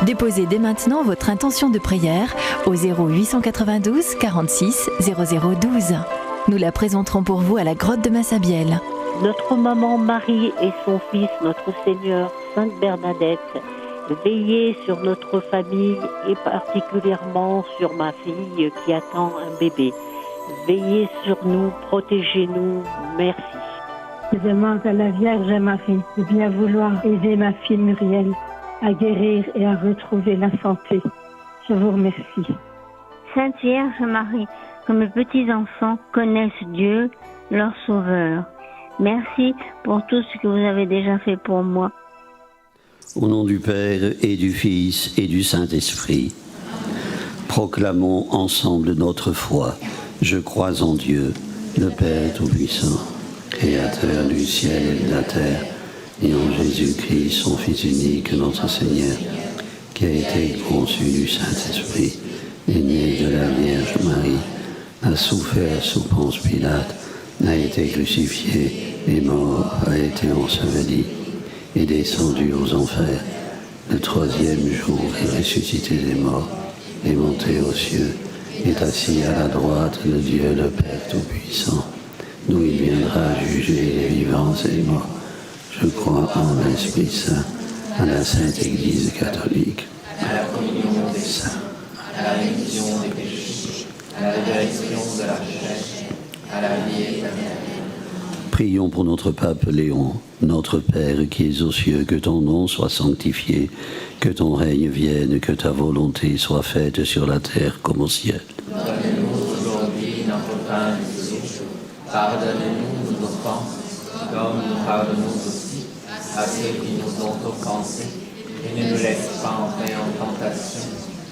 Déposez dès maintenant votre intention de prière au 0892 46 0012. Nous la présenterons pour vous à la grotte de Massabielle. Notre maman Marie et son fils, notre Seigneur, Sainte Bernadette, veillez sur notre famille et particulièrement sur ma fille qui attend un bébé. Veillez sur nous, protégez-nous, merci. Je demande à la Vierge Marie de bien vouloir aider ma fille Muriel à guérir et à retrouver la santé. Je vous remercie. Sainte Vierge Marie, que mes petits-enfants connaissent Dieu, leur Sauveur. Merci pour tout ce que vous avez déjà fait pour moi. Au nom du Père et du Fils et du Saint-Esprit, proclamons ensemble notre foi. Je crois en Dieu, le Père Tout-Puissant, Créateur du ciel et de la terre, et en Jésus-Christ, son Fils unique, notre Seigneur, qui a été conçu du Saint-Esprit, est né de la Vierge Marie, a souffert sous Ponce Pilate, a été crucifié, est mort, a été enseveli, est descendu aux enfers. Le troisième jour est ressuscité des morts, est monté aux cieux, est assis à la droite de Dieu le Père Tout-Puissant, d'où il viendra juger les vivants et les morts. Je crois en l'Esprit Saint, à la Sainte Église catholique, à la communion des saints, à la rémission des péchés, à la résurrection de la chair, à la vie éternelle. Prions pour notre pape Léon, notre Père qui es aux cieux, que ton nom soit sanctifié, que ton règne vienne, que ta volonté soit faite sur la terre comme au ciel. Donne-nous aujourd'hui notre pain de ce jour. Pardonne-nous nos offenses, comme nous pardonnons aussi à ceux qui nous ont offensés, et ne nous laisse pas entrer en tentation,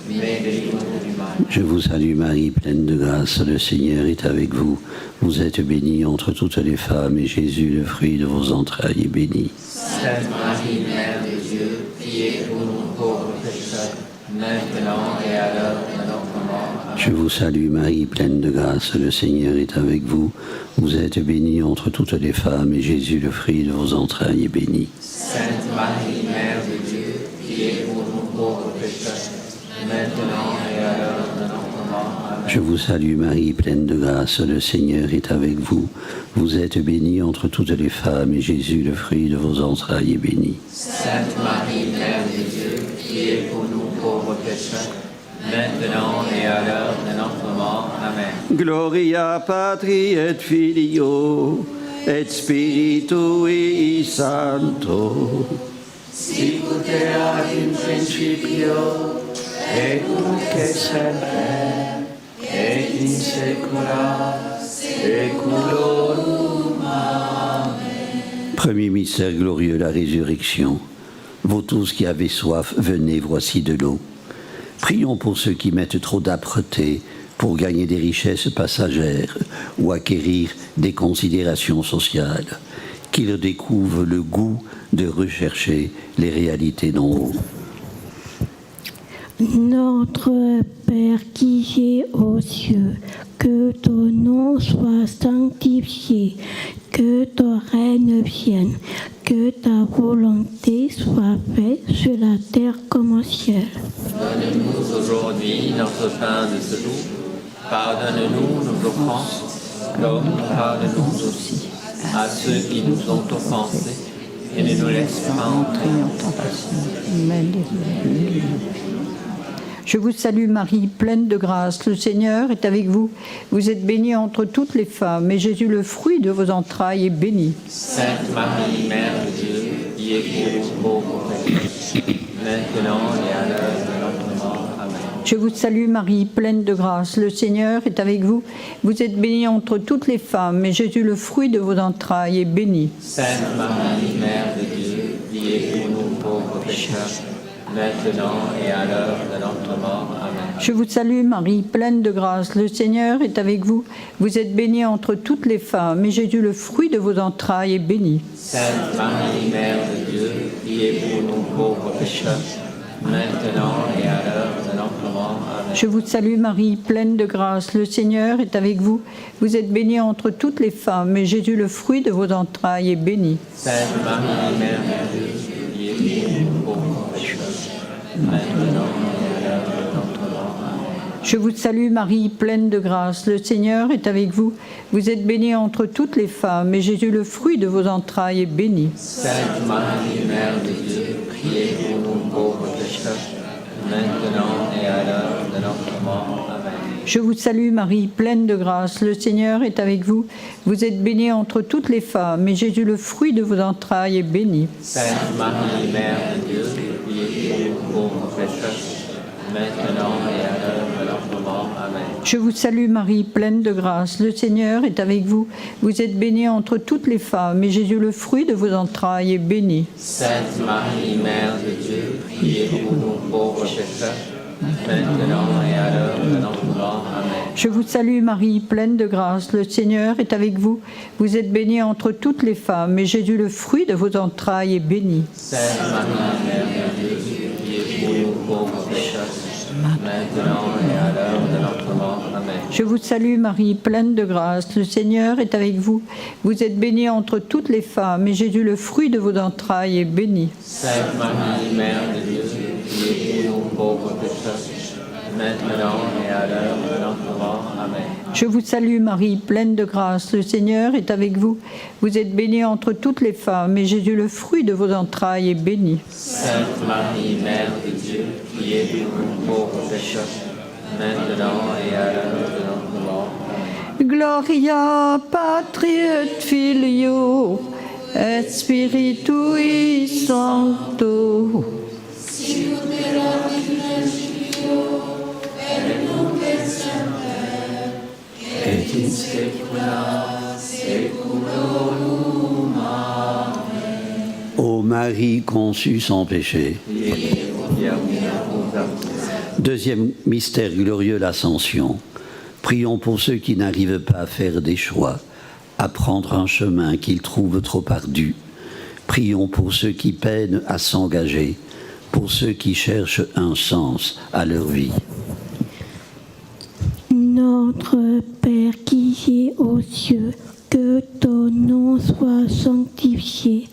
mais délivre-nous du mal. Je vous salue Marie, pleine de grâce, le Seigneur est avec vous. Vous êtes bénie entre toutes les femmes, et Jésus, le fruit de vos entrailles, est béni. Sainte Marie, Mère de Dieu, priez pour nous pauvres pécheurs, maintenant et à l'heure de notre mort. Amen. Je vous salue Marie, pleine de grâce, le Seigneur est avec vous. Vous êtes bénie entre toutes les femmes, et Jésus, le fruit de vos entrailles, est béni. Sainte Marie, Mère de Dieu, priez pour nous pauvres pécheurs, maintenant et à l'heure de notre mort. Amen. Je vous salue Marie, pleine de grâce, le Seigneur est avec vous. Vous êtes bénie entre toutes les femmes, et Jésus, le fruit de vos entrailles, est béni. Sainte Marie, Mère de Dieu, priez pour nous pauvres pécheurs, maintenant et à l'heure de notre mort. Amen. Gloria Patri et Filio et Spiritui Sancto. Sicut erat in principio et nunc et semper et in saecula saeculorum. Amen. Premier mystère glorieux, la résurrection. Vous tous qui avez soif, venez, voici de l'eau. Prions pour ceux qui mettent trop d'âpreté pour gagner des richesses passagères ou acquérir des considérations sociales, qu'ils découvrent le goût de rechercher les réalités d'en haut. Notre Père qui es aux cieux, que ton nom soit sanctifié, que ton règne vienne, que ta volonté soit faite sur la terre comme au ciel. Donne-nous aujourd'hui notre pain de ce jour. Pardonne-nous nos offenses, comme nous pardonnons aussi à ceux qui nous ont offensés, et ne nous laisse pas entrer en tentation. Amen. Je vous salue Marie, pleine de grâce, le Seigneur est avec vous. Vous êtes bénie entre toutes les femmes, et Jésus, le fruit de vos entrailles, est béni. Sainte Marie, Mère de Dieu, priez pour nous pauvres pécheurs, maintenant et à l'heure de notre mort. Amen. Je vous salue Marie, pleine de grâce, le Seigneur est avec vous. Vous êtes bénie entre toutes les femmes, et Jésus, le fruit de vos entrailles, est béni. Sainte Marie, Mère de Dieu, priez pour nous pauvres pécheurs, maintenant et à l'heure de notre mort. Amen. Je vous salue Marie, pleine de grâce, le Seigneur est avec vous. Vous êtes bénie entre toutes les femmes, et Jésus, le fruit de vos entrailles, est béni. Sainte Marie, Mère de Dieu, priez pour nous pauvres pécheurs, maintenant et à l'heure de notre mort. Amen. Je vous salue Marie, pleine de grâce, le Seigneur est avec vous. Vous êtes bénie entre toutes les femmes, et Jésus, le fruit de vos entrailles, est béni. Sainte Marie, Mère de Dieu, priez pour nous pauvres pécheurs, maintenant et à l'heure de notre mort. Amen. Je vous salue Marie, pleine de grâce, le Seigneur est avec vous. Vous êtes bénie entre toutes les femmes, et Jésus, le fruit de vos entrailles, est béni. Sainte Marie, Mère de Dieu, priez pour nous pauvres pécheurs, maintenant et à l'heure de notre mort. Amen. Je vous salue Marie, pleine de grâce, le Seigneur est avec vous. Vous êtes bénie entre toutes les femmes, et Jésus, le fruit de vos entrailles, est béni. Sainte Marie, Mère de Dieu, priez pour nous pauvres pécheurs, maintenant et à l'heure de notre mort. Amen. Je vous salue Marie, pleine de grâce, le Seigneur est avec vous. Vous êtes bénie entre toutes les femmes, et Jésus, le fruit de vos entrailles, est béni. Sainte Marie, Mère de Dieu, priez pour nous pauvres pécheurs, maintenant et à l'heure de notre mort. Amen. Je vous salue Marie, pleine de grâce, le Seigneur est avec vous. Vous êtes bénie entre toutes les femmes, et Jésus, le fruit de vos entrailles, est béni. Sainte Marie, Mère de Dieu, priez pour nous pauvres pécheurs, maintenant et à l'heure de notre mort. Amen. Je vous salue Marie, pleine de grâce, le Seigneur est avec vous. Vous êtes bénie entre toutes les femmes, et Jésus, le fruit de vos entrailles, est béni. Sainte Marie, Mère de Dieu, priez pour nous pauvres pécheurs, maintenant et à l'heure de notre mort. Amen. Je vous salue Marie, pleine de grâce, le Seigneur est avec vous. Vous êtes bénie entre toutes les femmes, et Jésus, le fruit de vos entrailles, est béni. Sainte Marie, Mère de Dieu, priez pour nous pauvres pécheurs, maintenant et à l'heure de notre mort. Amen. Gloria Patri et Filio et Spiritui Sancto. Et in saecula saeculorum. Amen. Ô Marie conçue sans péché. Deuxième mystère glorieux, l'Ascension. Prions pour ceux qui n'arrivent pas à faire des choix, à prendre un chemin qu'ils trouvent trop ardu. Prions pour ceux qui peinent à s'engager, pour ceux qui cherchent un sens à leur vie. Notre Père qui es aux cieux, que ton nom soit sanctifié,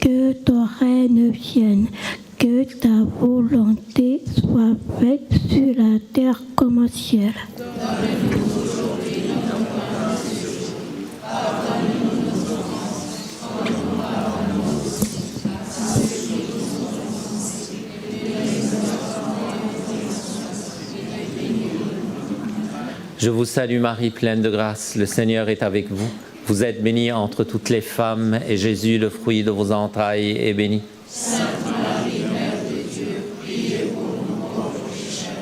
que ton règne vienne, que ta volonté soit faite sur la terre comme au ciel. Je vous salue Marie, pleine de grâce, le Seigneur est avec vous. Vous êtes bénie entre toutes les femmes, et Jésus, le fruit de vos entrailles, est béni. Sainte Marie, Mère de Dieu, priez pour nous pauvres pécheurs,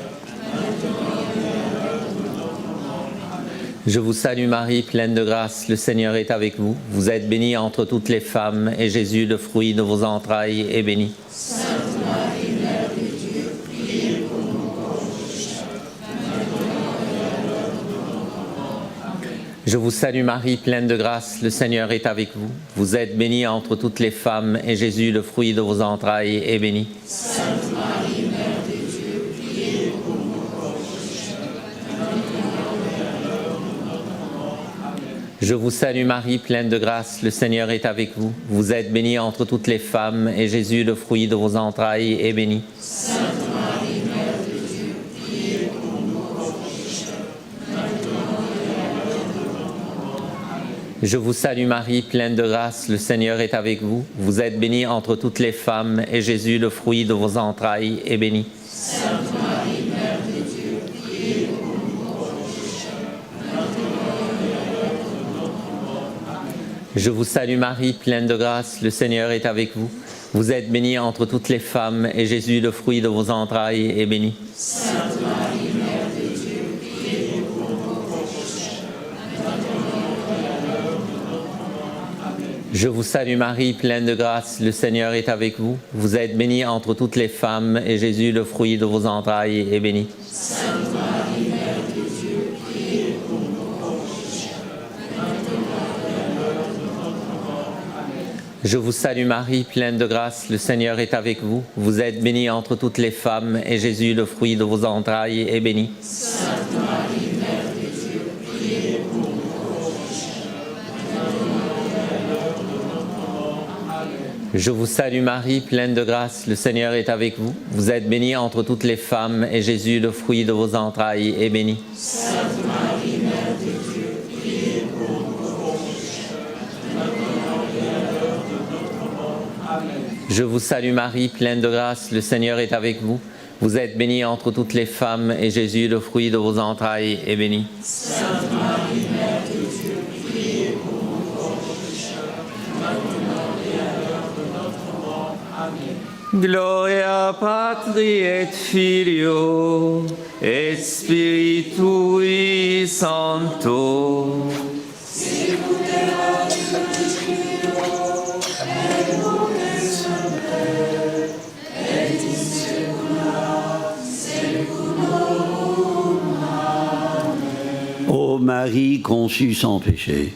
maintenant et à l'heure de notre mort. Amen. Je vous salue Marie, pleine de grâce, le Seigneur est avec vous. Vous êtes bénie entre toutes les femmes, et Jésus, le fruit de vos entrailles, est béni. Sainte Marie, Mère de Dieu, priez pour nous pauvres pécheurs, Je vous salue Marie, pleine de grâce, le Seigneur est avec vous. Vous êtes bénie entre toutes les femmes, et Jésus, le fruit de vos entrailles, est béni. Sainte Marie, Mère de Dieu, priez pour nous pauvres pécheurs, maintenant et à l'heure de notre mort. Amen. Je vous salue Marie, pleine de grâce, le Seigneur est avec vous. Vous êtes bénie entre toutes les femmes, et Jésus, le fruit de vos entrailles, est béni. Sainte Marie, Mère de Dieu, priez pour nous pauvres pécheurs, maintenant et à l'heure de notre mort. Amen. Je vous salue Marie, pleine de grâce, le Seigneur est avec vous. Vous êtes bénie entre toutes les femmes, et Jésus, le fruit de vos entrailles, est béni. Sainte Marie, Mère de Dieu, priez pour nous pauvres pécheurs, maintenant et à l'heure de notre mort. Amen. Je vous salue Marie, pleine de grâce, le Seigneur est avec vous. Vous êtes bénie entre toutes les femmes, et Jésus, le fruit de vos entrailles, est béni. Sainte Marie, Mère de Dieu, priez pour nous pauvres pécheurs, maintenant et à l'heure de notre mort. Amen. Je vous salue Marie, pleine de grâce, le Seigneur est avec vous. Vous êtes bénie entre toutes les femmes, et Jésus, le fruit de vos entrailles, est béni. Sainte Marie, Mère de Dieu, priez pour nous pauvres pécheurs, maintenant et à l'heure de notre mort. Amen. Je vous salue Marie, pleine de grâce, le Seigneur est avec vous. Vous êtes bénie entre toutes les femmes, et Jésus, le fruit de vos entrailles, est béni. Sainte Marie, Mère de Dieu, priez pour nous pauvres pécheurs, maintenant et à l'heure de notre mort. Amen. Je vous salue Marie, pleine de grâce, le Seigneur est avec vous. Vous êtes bénie entre toutes les femmes, et Jésus, le fruit de vos entrailles, est béni. Sainte Marie, Mère de Dieu, priez pour nous pauvres pécheurs, maintenant et à l'heure de notre mort. Amen. Je vous salue Marie, pleine de grâce, le Seigneur est avec vous. Vous êtes bénie entre toutes les femmes, et Jésus, le fruit de vos entrailles, est béni. Sainte Marie, Mère de Dieu, priez pour nous pauvres pécheurs, maintenant et à l'heure de notre mort. Amen. Gloria Patri et Filio et Spiritui Sancto. Ô Marie conçue sans péché.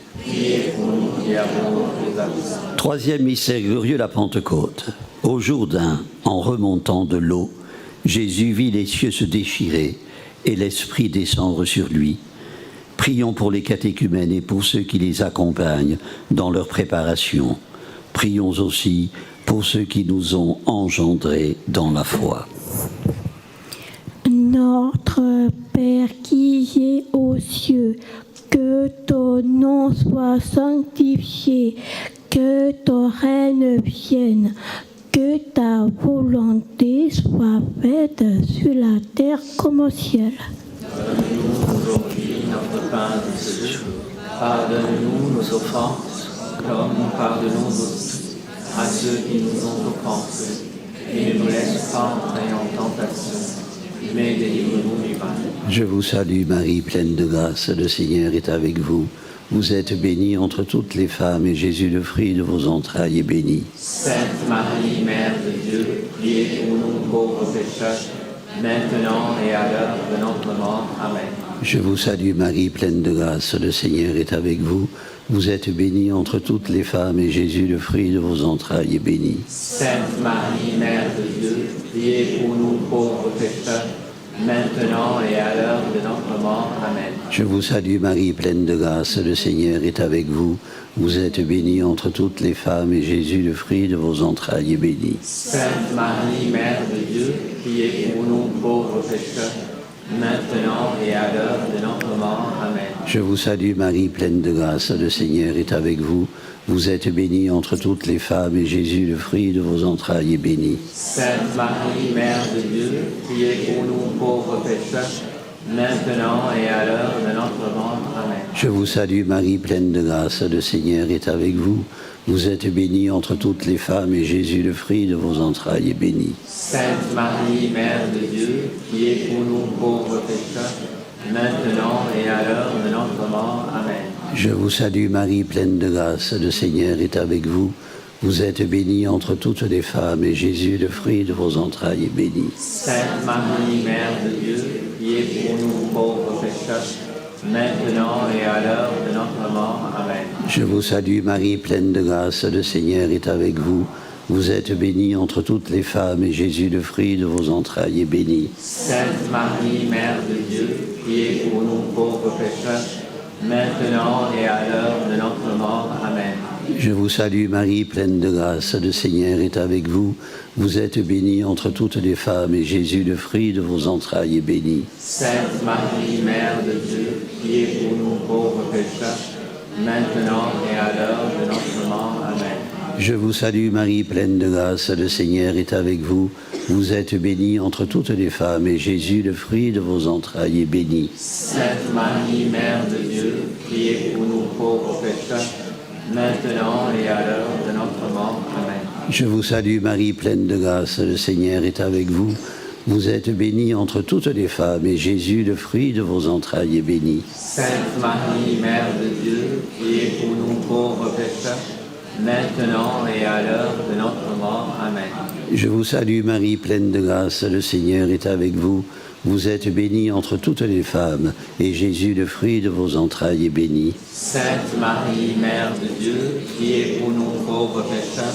Troisième mystère glorieux, la Pentecôte. Au Jourdain, en remontant de l'eau, Jésus vit les cieux se déchirer et l'Esprit descendre sur lui. Prions pour les catéchumènes et pour ceux qui les accompagnent dans leur préparation. Prions aussi pour ceux qui nous ont engendrés dans la foi. Notre Père qui es aux cieux, que ton nom soit sanctifié, que ton règne vienne, que ta volonté soit faite sur la terre comme au ciel. Donne-nous aujourd'hui notre pain de ce jour. Pardonne-nous nos offenses, comme nous pardonnons aussi à ceux qui nous ont offensés. Et ne nous laisse pas entrer en tentation, mais délivre-nous du mal. Je vous salue Marie, pleine de grâce, le Seigneur est avec vous. Vous êtes bénie entre toutes les femmes, et Jésus, le fruit de vos entrailles, est béni. Sainte Marie, Mère de Dieu, priez pour nous pauvres pécheurs, maintenant et à l'heure de notre mort. Amen. Je vous salue Marie, pleine de grâce, le Seigneur est avec vous. Vous êtes bénie entre toutes les femmes, et Jésus, le fruit de vos entrailles, est béni. Sainte Marie, Mère de Dieu, priez pour nous pauvres pécheurs, maintenant et à l'heure de notre mort. Amen. Je vous salue Marie, pleine de grâce, le Seigneur est avec vous. Vous êtes bénie entre toutes les femmes, et Jésus, le fruit de vos entrailles, est béni. Sainte Marie, Mère de Dieu, priez pour nous pauvres pécheurs, maintenant et à l'heure de notre mort. Amen. Je vous salue Marie, pleine de grâce, le Seigneur est avec vous. Vous êtes bénie entre toutes les femmes, et Jésus, le fruit de vos entrailles, est béni. Sainte Marie, Mère de Dieu, priez pour nous pauvres pécheurs, maintenant et à l'heure de notre mort. Amen. Je vous salue Marie, pleine de grâce, le Seigneur est avec vous. Vous êtes bénie entre toutes les femmes, et Jésus, le fruit de vos entrailles, est béni. Sainte Marie, Mère de Dieu, priez pour nous pauvres pécheurs, maintenant et à l'heure de notre mort. Amen. Je vous salue Marie, pleine de grâce, le Seigneur est avec vous. Vous êtes bénie entre toutes les femmes, et Jésus, le fruit de vos entrailles, est béni. Sainte Marie, Mère de Dieu, priez pour nous pauvres pécheurs, maintenant et à l'heure de notre mort. Amen. Je vous salue Marie, pleine de grâce, le Seigneur est avec vous. Vous êtes bénie entre toutes les femmes, et Jésus, le fruit de vos entrailles, est béni. Sainte Marie, Mère de Dieu, priez pour nous pauvres pécheurs, maintenant et à l'heure de notre mort. Amen. Je vous salue Marie, pleine de grâce, le Seigneur est avec vous. Vous êtes bénie entre toutes les femmes, et Jésus, le fruit de vos entrailles, est béni. Sainte Marie, Mère de Dieu, priez pour nous pauvres pécheurs, maintenant et à l'heure de notre mort. Amen. Je vous salue Marie, pleine de grâce, le Seigneur est avec vous. Vous êtes bénie entre toutes les femmes, et Jésus, le fruit de vos entrailles, est béni. Sainte Marie, Mère de Dieu, priez pour nous pauvres pécheurs, maintenant et à l'heure de notre mort. Amen. Je vous salue Marie, pleine de grâce, le Seigneur est avec vous. Vous êtes bénie entre toutes les femmes, et Jésus, le fruit de vos entrailles, est béni. Sainte Marie, Mère de Dieu, priez pour nous pauvres pécheurs, maintenant et à l'heure de notre mort. Amen. Je vous salue Marie, pleine de grâce, le Seigneur est avec vous. Vous êtes bénie entre toutes les femmes, et Jésus, le fruit de vos entrailles, est béni. Sainte Marie, Mère de Dieu, priez pour nous pauvres pécheurs,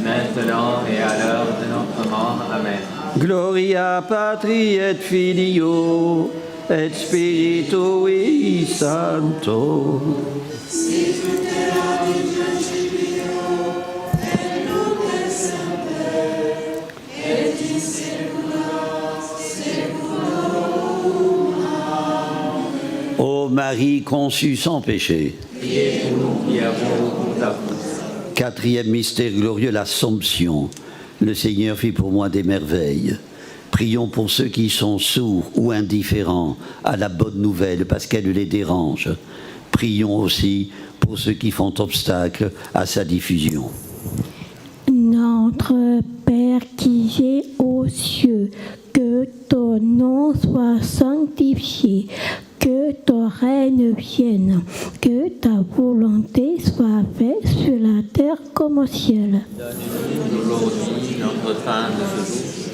maintenant et à l'heure de notre mort. Amen. Gloria Patri et Filio et Spiritui Sancto. Si tu t'es rendu Dieu, et nous Marie conçue sans péché. Priez pour nous qui avons recours à vous. Quatrième mystère glorieux, l'Assomption. Le Seigneur fit pour moi des merveilles. Prions pour ceux qui sont sourds ou indifférents à la bonne nouvelle parce qu'elle les dérange. Prions aussi pour ceux qui font obstacle à sa diffusion. Notre Père qui es aux cieux, que ton nom soit sanctifié, que ton règne vienne, que ta volonté soit faite sur la terre comme au ciel. Donne-nous aujourd'hui notre pain de ce jour.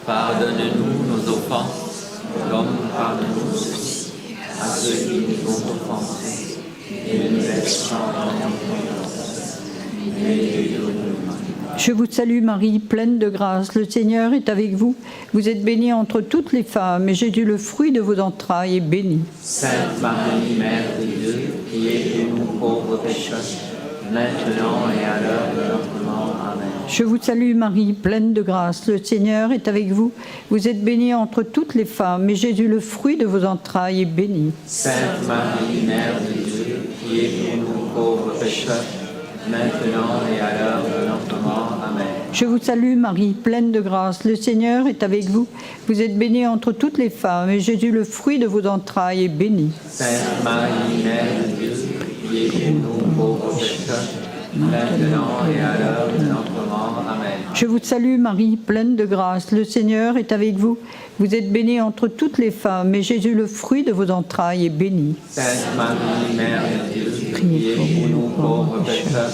Pardonne-nous nos offenses, comme nous pardonnons aussi à ceux qui nous ont offensés. Et ne nous laisse pas en tentation, mais délivre-nous du mal. Je vous salue Marie, pleine de grâce, le Seigneur est avec vous. Vous êtes bénie entre toutes les femmes, et Jésus, le fruit de vos entrailles, est béni. Sainte Marie, Mère de Dieu, priez pour nous pauvres pécheurs, maintenant et à l'heure de notre mort. Amen. Je vous salue Marie, pleine de grâce, le Seigneur est avec vous. Vous êtes bénie entre toutes les femmes, et Jésus, le fruit de vos entrailles, est béni. Sainte Marie, Mère de Dieu, priez pour nous pauvres pécheurs, maintenant et à l'heure de notre mort. Amen. Je vous salue Marie, pleine de grâce, le Seigneur est avec vous. Vous êtes bénie entre toutes les femmes, et Jésus, le fruit de vos entrailles, est béni. Sainte Marie, Mère de Dieu, priez pour nous pauvres pécheurs, maintenant et à l'heure de notre mort. Amen. Je vous salue Marie, pleine de grâce, le Seigneur est avec vous. Vous êtes bénie entre toutes les femmes, et Jésus, le fruit de vos entrailles, est béni. Sainte Marie, Mère de Dieu, priez pour nous pauvres pécheurs,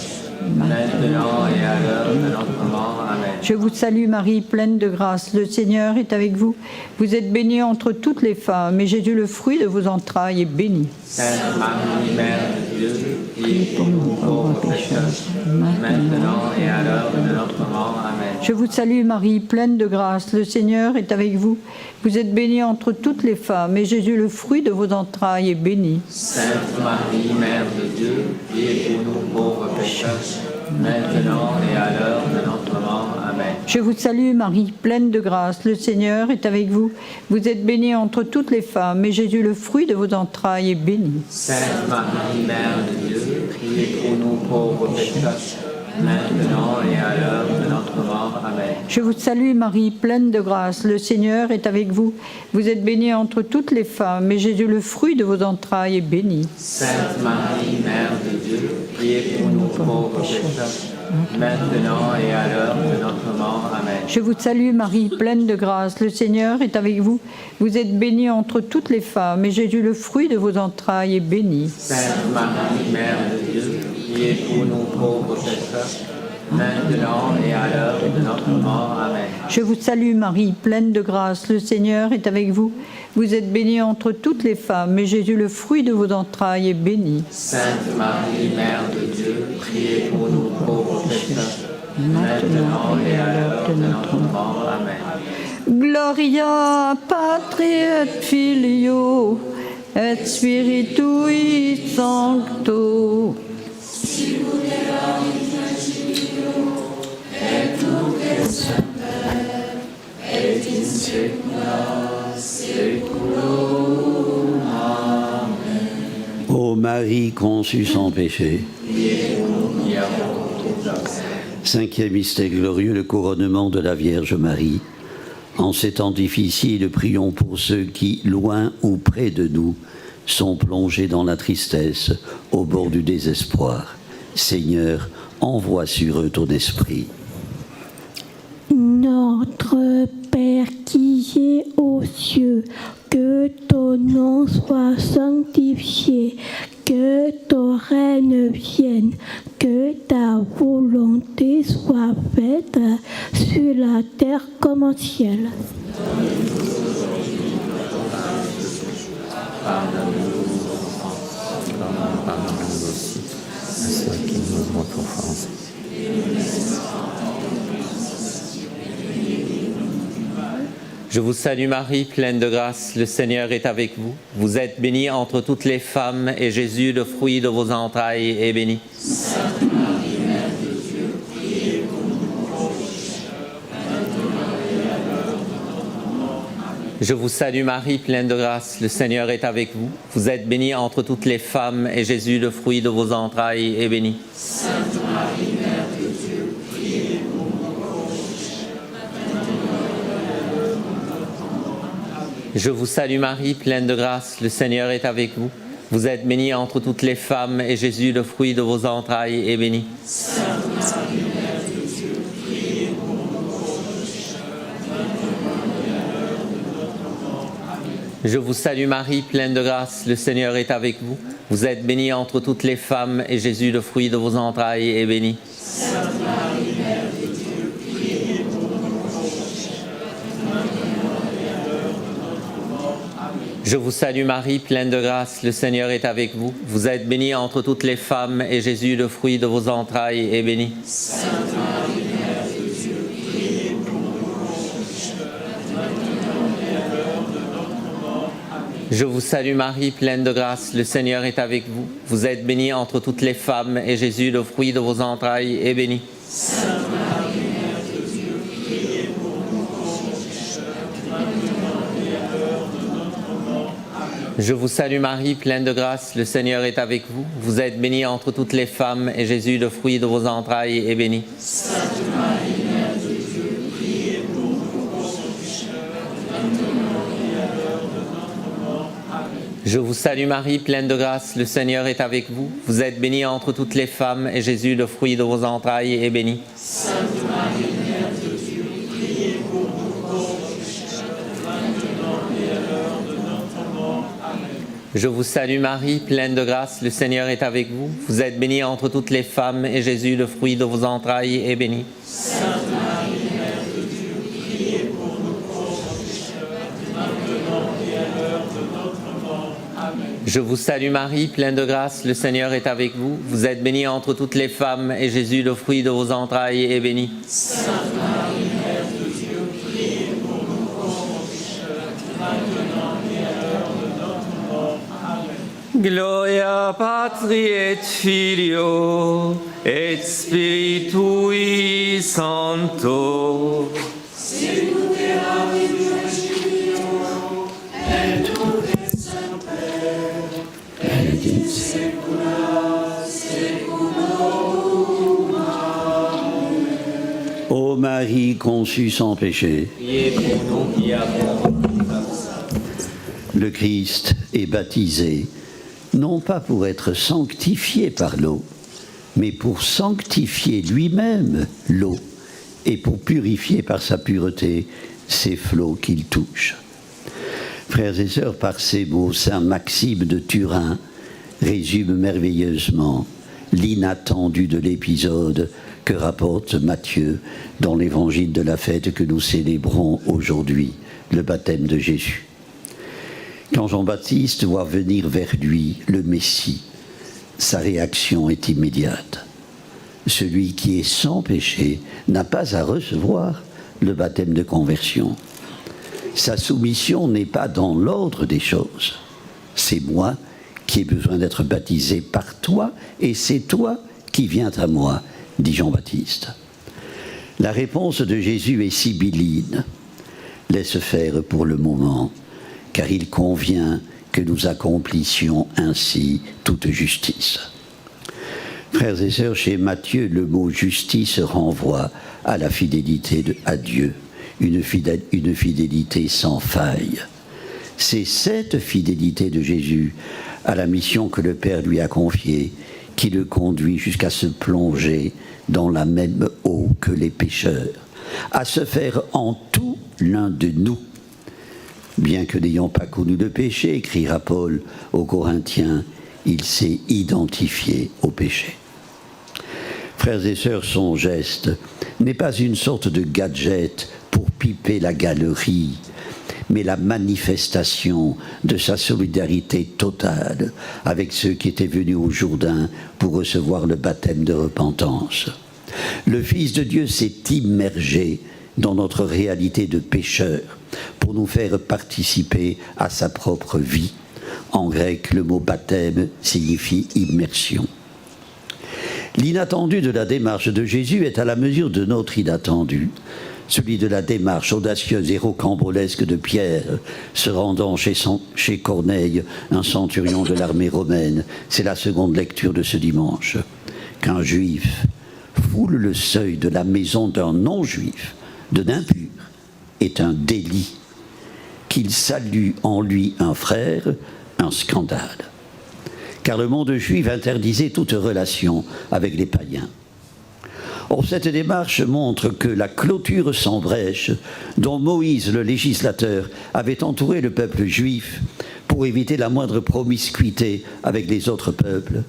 maintenant et à l'heure de notre mort. Amen. Je vous salue Marie, pleine de grâce, le Seigneur est avec vous. Vous êtes bénie entre toutes les femmes, et Jésus, le fruit de vos entrailles, est béni. Sainte Marie, Mère de Dieu, priez pour nous pauvres pécheurs, maintenant et à l'heure de notre mort. Amen. Je vous salue Marie, pleine de grâce, le Seigneur est avec vous. Vous êtes bénie entre toutes les femmes, et Jésus, le fruit de vos entrailles, est béni. Sainte Marie, Mère de Dieu, priez pour nous pauvres pécheurs, maintenant et à l'heure de notre mort. Amen. Je vous salue Marie, pleine de grâce, le Seigneur est avec vous. Vous êtes bénie entre toutes les femmes, et Jésus, le fruit de vos entrailles, est béni. Sainte Marie, Mère de Dieu, priez pour nous pauvres pécheurs, maintenant et à l'heure de notre mort. Amen. Je vous salue Marie, pleine de grâce, le Seigneur est avec vous. Vous êtes bénie entre toutes les femmes, et Jésus, le fruit de vos entrailles, est béni. Sainte Marie, Mère de Dieu, priez pour nous pauvres pécheurs, maintenant et à l'heure de notre mort. Amen. Je vous salue Marie, pleine de grâce, le Seigneur est avec vous. Vous êtes bénie entre toutes les femmes, et Jésus, le fruit de vos entrailles, est béni. Sainte Marie, Mère de Dieu, priez pour nous pauvres pécheurs, maintenant et à l'heure de notre mort. Amen. Je vous salue Marie, pleine de grâce, le Seigneur est avec vous. Vous êtes bénie entre toutes les femmes, et Jésus, le fruit de vos entrailles, est béni. Sainte Marie, Mère de Dieu, priez pour nous pauvres pécheurs, maintenant et à l'heure de notre mort. Amen. Gloria Patri et Filio et Spiritui Sancto. Ô Marie conçue sans péché. Cinquième mystère glorieux, le couronnement de la Vierge Marie. En ces temps difficiles, prions pour ceux qui, loin ou près de nous, sont plongés dans la tristesse, au bord du désespoir. Seigneur, envoie sur eux ton esprit. Notre Père qui es aux cieux, que ton nom soit sanctifié, que ton règne vienne, que ta volonté soit faite sur la terre comme au ciel. Pardonne-nous nos offenses, comme nous pardonnons aussi à ceux qui nous ont offensés. Je vous salue Marie, pleine de grâce, le Seigneur est avec vous. Vous êtes bénie entre toutes les femmes, et Jésus, le fruit de vos entrailles, est béni. Sainte Marie, Mère de Dieu, priez pour nous pauvres pécheurs, maintenant et à l'heure de notre mort. Amen. Je vous salue Marie, pleine de grâce, le Seigneur est avec vous. Vous êtes bénie entre toutes les femmes, et Jésus, le fruit de vos entrailles, est béni. Sainte Marie, Mère de Dieu, priez pour nous pauvres pécheurs, Je vous salue Marie, pleine de grâce, le Seigneur est avec vous. Vous êtes bénie entre toutes les femmes, et Jésus, le fruit de vos entrailles, est béni. Sainte Marie, Mère de Dieu, priez pour nous pauvres pécheurs, Je vous salue Marie, pleine de grâce, le Seigneur est avec vous. Vous êtes bénie entre toutes les femmes, et Jésus, le fruit de vos entrailles, est béni. Sainte Marie, Mère de Dieu, priez pour nous pauvres pécheurs, Je vous salue Marie, pleine de grâce, le Seigneur est avec vous. Vous êtes bénie entre toutes les femmes, et Jésus, le fruit de vos entrailles, est béni. Sainte Marie, Mère de Dieu, priez pour nous pauvres pécheurs, Je vous salue Marie, pleine de grâce, le Seigneur est avec vous. Vous êtes bénie entre toutes les femmes, et Jésus, le fruit de vos entrailles, est béni. Sainte Marie, Mère de Dieu, priez pour nous pauvres pécheurs, maintenant et à l'heure de notre mort. Amen. Je vous salue Marie, pleine de grâce, le Seigneur est avec vous. Vous êtes bénie entre toutes les femmes, et Jésus, le fruit de vos entrailles, est béni. Sainte Marie, Mère de Dieu, priez pour nous pauvres pécheurs, maintenant et à l'heure de notre mort. Amen. Je vous salue Marie, pleine de grâce, le Seigneur est avec vous. Vous êtes bénie entre toutes les femmes, et Jésus, le fruit de vos entrailles, est béni. Sainte Marie, Mère de Dieu, priez pour nous pauvres pécheurs, maintenant et à l'heure de notre mort. Amen. Je vous salue Marie, pleine de grâce, le Seigneur est avec vous. Vous êtes bénie entre toutes les femmes, et Jésus, le fruit de vos entrailles, est béni. Sainte Marie, Mère de Dieu, priez pour nous pauvres pécheurs, maintenant et à l'heure de notre mort. Amen. Je vous salue Marie, pleine de grâce, le Seigneur est avec vous. Vous êtes bénie entre toutes les femmes, et Jésus, le fruit de vos entrailles, est béni. Sainte Marie, Mère de Dieu, priez pour nous pauvres pécheurs, maintenant et à l'heure de notre mort. Amen. Gloria Patri et Filio et Spiritui Sancto. Ô Marie conçue sans péché, Priez pour nous qui avons le Christ est baptisé, non pas pour être sanctifié par l'eau, mais pour sanctifier lui-même l'eau et pour purifier par sa pureté ces flots qu'il touche. Frères et sœurs, par ces mots, saint Maxime de Turin résume merveilleusement l'inattendu de l'épisode que rapporte Matthieu dans l'évangile de la fête que nous célébrons aujourd'hui, le baptême de Jésus. Quand Jean-Baptiste voit venir vers lui le Messie, sa réaction est immédiate. Celui qui est sans péché n'a pas à recevoir le baptême de conversion. Sa soumission n'est pas dans l'ordre des choses. C'est moi qui ai besoin d'être baptisé par toi, et c'est toi qui viens à moi, dit Jean-Baptiste. La réponse de Jésus est sibylline. Laisse faire pour le moment, car il convient que nous accomplissions ainsi toute justice. Frères et sœurs, chez Matthieu, le mot justice renvoie à la fidélité à Dieu, une fidélité sans faille. C'est cette fidélité de Jésus à la mission que le Père lui a confiée qui le conduit jusqu'à se plonger dans la même eau que les pécheurs, à se faire en tout l'un de nous. Bien que n'ayant pas connu le péché, écrira Paul aux Corinthiens, il s'est identifié au péché. Frères et sœurs, son geste n'est pas une sorte de gadget pour piper la galerie, mais la manifestation de sa solidarité totale avec ceux qui étaient venus au Jourdain pour recevoir le baptême de repentance. Le Fils de Dieu s'est immergé dans notre réalité de pécheurs pour nous faire participer à sa propre vie. En grec, le mot baptême signifie immersion. L'inattendu de la démarche de Jésus est à la mesure de notre inattendu. celui de la démarche audacieuse et rocambolesque de Pierre, se rendant chez Corneille, un centurion de l'armée romaine. C'est la seconde lecture de ce dimanche. Qu'un juif foule le seuil de la maison d'un non-juif, de l'impur, est un délit. Qu'il salue en lui un frère, un scandale. Car le monde juif interdisait toute relation avec les païens. Or, cette démarche montre que la clôture sans brèche dont Moïse, le législateur, avait entouré le peuple juif pour éviter la moindre promiscuité avec les autres peuples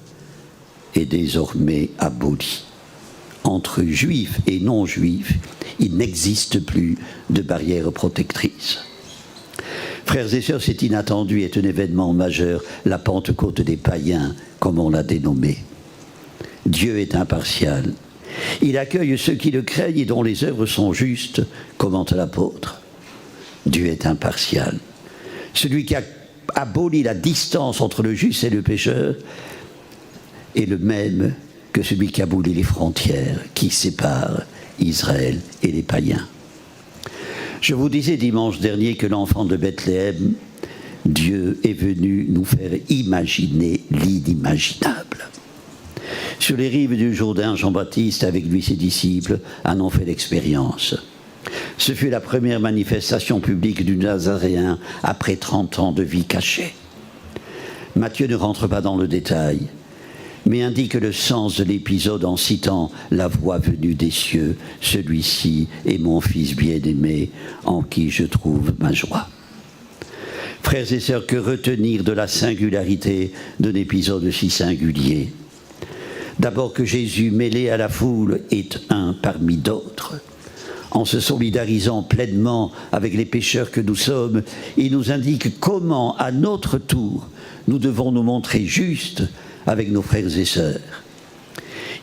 est désormais abolie. Entre juifs et non-juifs, il n'existe plus de barrière protectrice. Frères et sœurs, cet inattendu est un événement majeur, la Pentecôte des païens, comme on l'a dénommé. Dieu est impartial. Il accueille ceux qui le craignent et dont les œuvres sont justes, commente l'apôtre. Dieu est impartial. Celui qui a aboli la distance entre le juste et le pécheur est le même que celui qui abolit les frontières qui séparent Israël et les païens. Je vous disais dimanche dernier que l'enfant de Bethléem, Dieu est venu nous faire imaginer l'inimaginable. Sur les rives du Jourdain, Jean-Baptiste, avec lui ses disciples, en ont fait l'expérience. Ce fut la première manifestation publique du Nazaréen après 30 ans de vie cachée. Matthieu ne rentre pas dans le détail, mais indique le sens de l'épisode en citant la voix venue des cieux. Celui-ci est mon fils bien-aimé, en qui je trouve ma joie. Frères et sœurs, que retenir de la singularité d'un épisode si singulier ? D'abord que Jésus, mêlé à la foule, est un parmi d'autres. En se solidarisant pleinement avec les pécheurs que nous sommes, il nous indique comment, à notre tour, nous devons nous montrer justes avec nos frères et sœurs.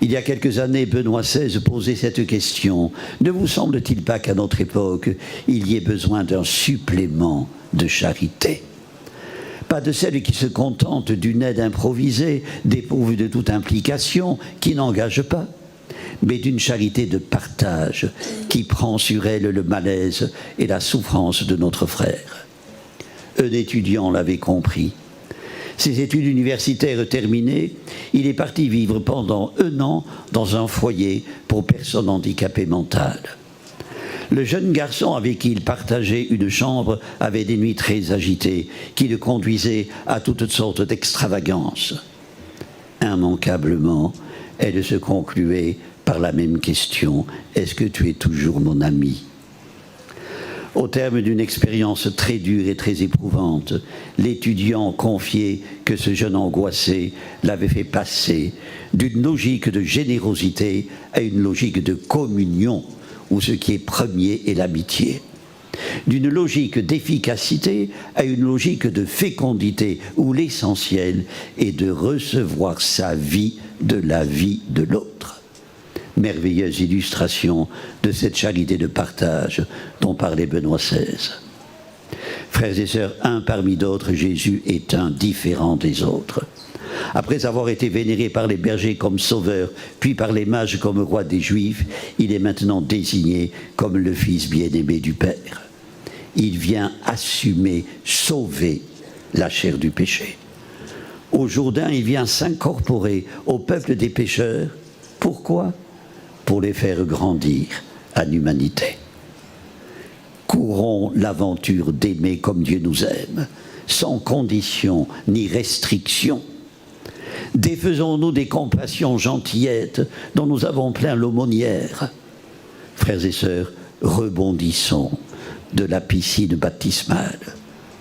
Il y a quelques années, Benoît XVI posait cette question. Ne vous semble-t-il pas qu'à notre époque, il y ait besoin d'un supplément de charité ? Pas de celle qui se contente d'une aide improvisée, dépourvue de toute implication, qui n'engage pas, mais d'une charité de partage qui prend sur elle le malaise et la souffrance de notre frère. Un étudiant l'avait compris. Ses études universitaires terminées, il est parti vivre pendant 1 an dans un foyer pour personnes handicapées mentales. Le jeune garçon avec qui il partageait une chambre avait des nuits très agitées qui le conduisaient à toutes sortes d'extravagances. Immanquablement, elle se concluait par la même question : est-ce que tu es toujours mon ami ? Au terme d'une expérience très dure et très éprouvante, l'étudiant confiait que ce jeune angoissé l'avait fait passer d'une logique de générosité à une logique de communion, où ce qui est premier est l'amitié. D'une logique d'efficacité à une logique de fécondité, où l'essentiel est de recevoir sa vie de la vie de l'autre. Merveilleuse illustration de cette charité de partage dont parlait Benoît XVI. Frères et sœurs, un parmi d'autres, Jésus est un différent des autres. Après avoir été vénéré par les bergers comme sauveur, puis par les mages comme roi des Juifs, il est maintenant désigné comme le Fils bien-aimé du Père. Il vient assumer, sauver la chair du péché. Au Jourdain, il vient s'incorporer au peuple des pécheurs. Pourquoi ? Pour les faire grandir à l'humanité. Courons l'aventure d'aimer comme Dieu nous aime, sans condition ni restriction. Défaisons-nous des compassions gentillettes dont nous avons plein l'aumônière. Frères et sœurs, rebondissons de la piscine baptismale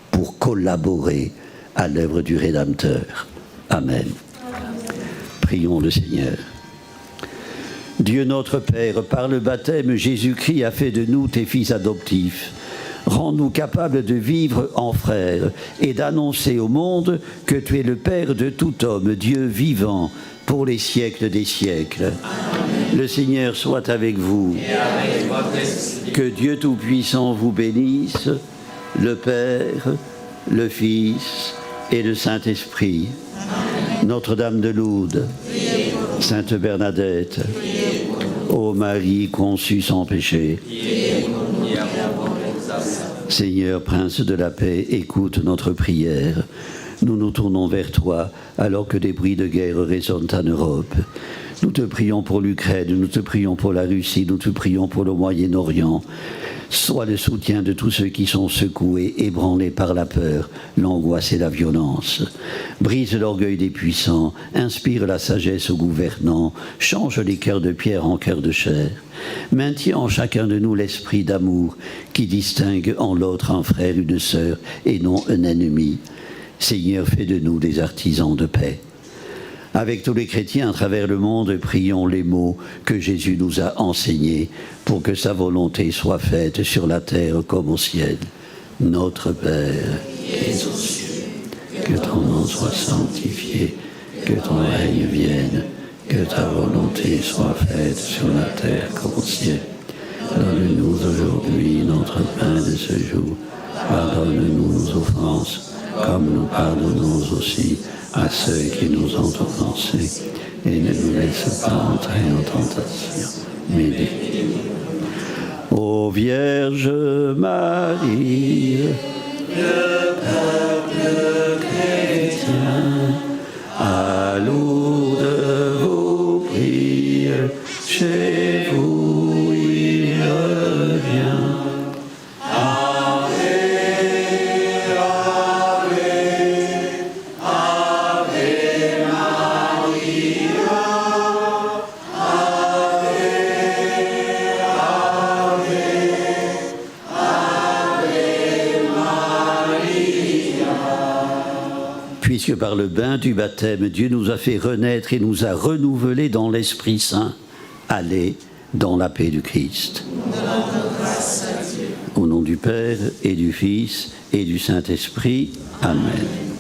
pour collaborer à l'œuvre du Rédempteur. Amen. Prions le Seigneur. Dieu notre Père, par le baptême, Jésus-Christ a fait de nous tes fils adoptifs. Rends-nous capables de vivre en frères et d'annoncer au monde que tu es le Père de tout homme, Dieu vivant, pour les siècles des siècles. Amen. Le Seigneur soit avec vous. Et avec votre esprit. Que Dieu Tout-Puissant vous bénisse, le Père, le Fils et le Saint-Esprit. Amen. Notre-Dame de Lourdes, Sainte Bernadette, Ô Marie conçue sans péché, Seigneur, Prince de la paix, écoute notre prière. Nous nous tournons vers toi alors que des bruits de guerre résonnent en Europe. Nous te prions pour l'Ukraine, nous te prions pour la Russie, nous te prions pour le Moyen-Orient. Sois le soutien de tous ceux qui sont secoués, ébranlés par la peur, l'angoisse et la violence. Brise l'orgueil des puissants, inspire la sagesse aux gouvernants, change les cœurs de pierre en cœurs de chair. Maintiens en chacun de nous l'esprit d'amour qui distingue en l'autre un frère, une sœur et non un ennemi. Seigneur, fais de nous des artisans de paix. Avec tous les chrétiens à travers le monde, prions les mots que Jésus nous a enseignés pour que sa volonté soit faite sur la terre comme au ciel. Notre Père, qui es aux cieux, que ton nom soit sanctifié, que ton règne vienne, que ta volonté soit faite sur la terre comme au ciel. Donne-nous aujourd'hui notre pain de ce jour. Pardonne-nous nos offenses, comme nous pardonnons aussi à ceux qui nous ont offensés, et ne nous laisse pas entrer en tentation, mais délivre-nous. Ô Vierge Marie, le peuple chrétien, à Lourdes vous prie, chez vous il revient. Puisque par le bain du baptême, Dieu nous a fait renaître et nous a renouvelés dans l'Esprit Saint, allez dans la paix du Christ. Au nom du Père et du Fils et du Saint-Esprit. Amen.